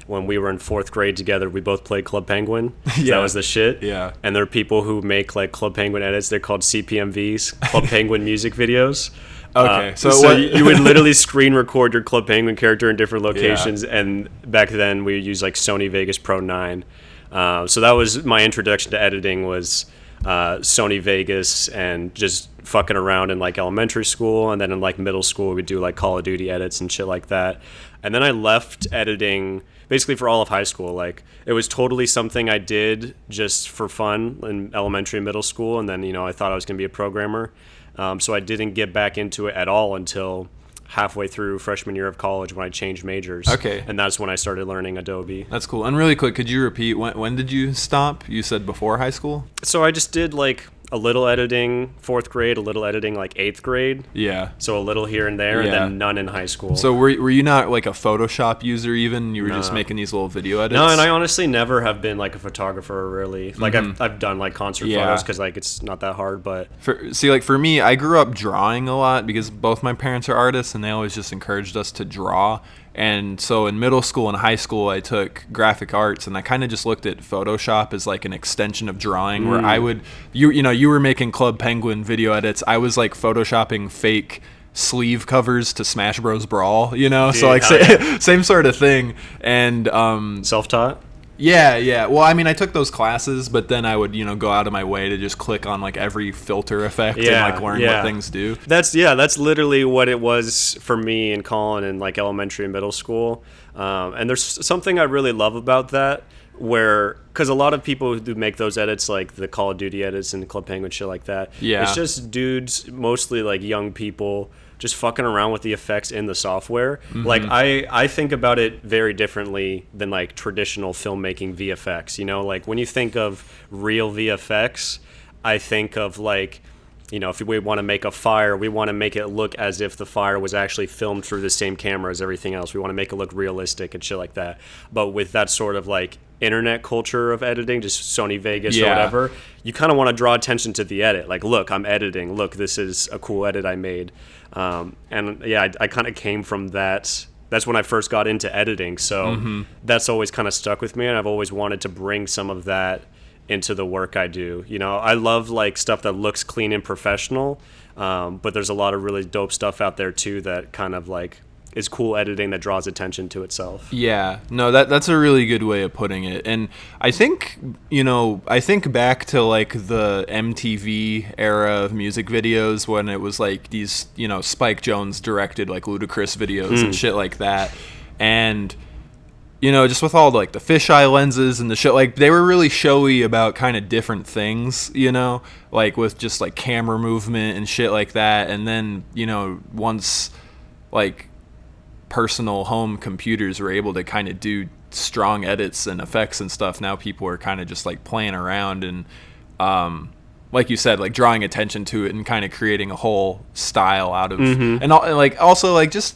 when we were in 4th grade together, we both played Club Penguin. Yeah. That was the shit. Yeah. And there are people who make like Club Penguin edits. They're called CPMVs, Club Penguin music videos. Okay. So you would literally screen record your Club Penguin character in different locations. Yeah. And back then we would use like Sony Vegas Pro 9. So that was my introduction to editing, was Sony Vegas, and just fucking around in like elementary school, and then in like middle school we'd do like Call of Duty edits and shit like that. And then I left editing basically for all of high school. Like, it was totally something I did just for fun in elementary and middle school, and then, you know, I thought I was going to be a programmer. So I didn't get back into it at all until halfway through freshman year of college, when I changed majors. Okay. And that's when I started learning Adobe. That's cool. And really quick, could you repeat, when did you stop? You said before high school? So I just did like a little editing 4th grade, a little editing like 8th grade. Yeah. So a little here and there, and then none in high school. So were you not like a Photoshop user even? You were just making these little video edits? No, and I honestly never have been like a photographer, really. Like, I've done like concert photos because like it's not that hard, but... For me, I grew up drawing a lot because both my parents are artists, and they always just encouraged us to draw. And so in middle school and high school, I took graphic arts, and I kind of just looked at Photoshop as like an extension of drawing, where I would, you were making Club Penguin video edits. I was like Photoshopping fake sleeve covers to Smash Bros. Brawl, you know? Dude, so like same sort of thing. And self-taught? Yeah. Well, I mean, I took those classes, but then I would, go out of my way to just click on like every filter effect and like learn what things do. That's literally what it was for me and Colin in like elementary and middle school. And there's something I really love about that, because a lot of people who make those edits, like the Call of Duty edits and Club Penguin shit like that, it's just dudes, mostly like young people, just fucking around with the effects in the software. Like, I think about it very differently than like traditional filmmaking VFX. Like when you think of real VFX, I think of like, if we want to make a fire, we want to make it look as if the fire was actually filmed through the same camera as everything else. We want to make it look realistic and shit like that. But with that sort of like internet culture of editing, just Sony Vegas or whatever, you kind of want to draw attention to the edit. Like, look, I'm editing. Look, this is a cool edit I made. I kind of came from that. That's when I first got into editing. So that's always kind of stuck with me, and I've always wanted to bring some of that into the work I do. I love like stuff that looks clean and professional, but there's a lot of really dope stuff out there too that kind of like is cool editing that draws attention to itself. Yeah, no, that's a really good way of putting it. And I think back to like the MTV era of music videos, when it was like these, Spike Jonze directed like ludicrous videos and shit like that. And just with all like the fisheye lenses and the shit, like they were really showy about kind of different things, like with just like camera movement and shit like that. And then, once like personal home computers were able to kind of do strong edits and effects and stuff, now people are kind of just like playing around and, like you said, like drawing attention to it and kind of creating a whole style out of, and like also like just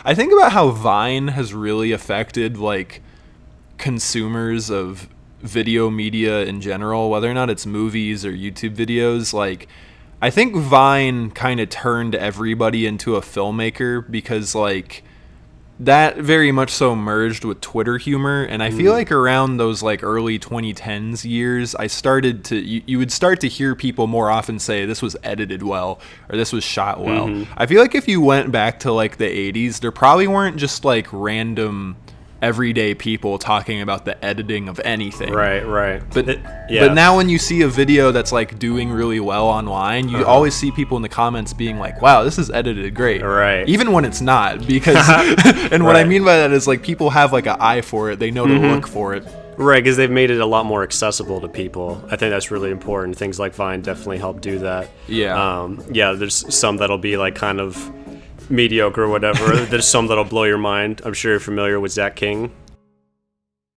I think about how Vine has really affected like consumers of video media in general, whether or not it's movies or YouTube videos. Like, I think Vine kind of turned everybody into a filmmaker, because like that very much so merged with Twitter humor. And I feel like around those like early 2010s years, I started to, you would start to hear people more often say this was edited well, or this was shot well. I feel like if you went back to like the 80s, there probably weren't just like random everyday people talking about the editing of anything. Right. But now when you see a video that's like doing really well online, you always see people in the comments being like, wow, this is edited great. Right. Even when it's not, because and what I mean by that is like people have like an eye for it. They know to look for it. Right, because they've made it a lot more accessible to people. I think that's really important. Things like Vine definitely help do that. There's some that'll be like kind of mediocre or whatever. There's some that'll blow your mind. I'm sure you're familiar with Zach King.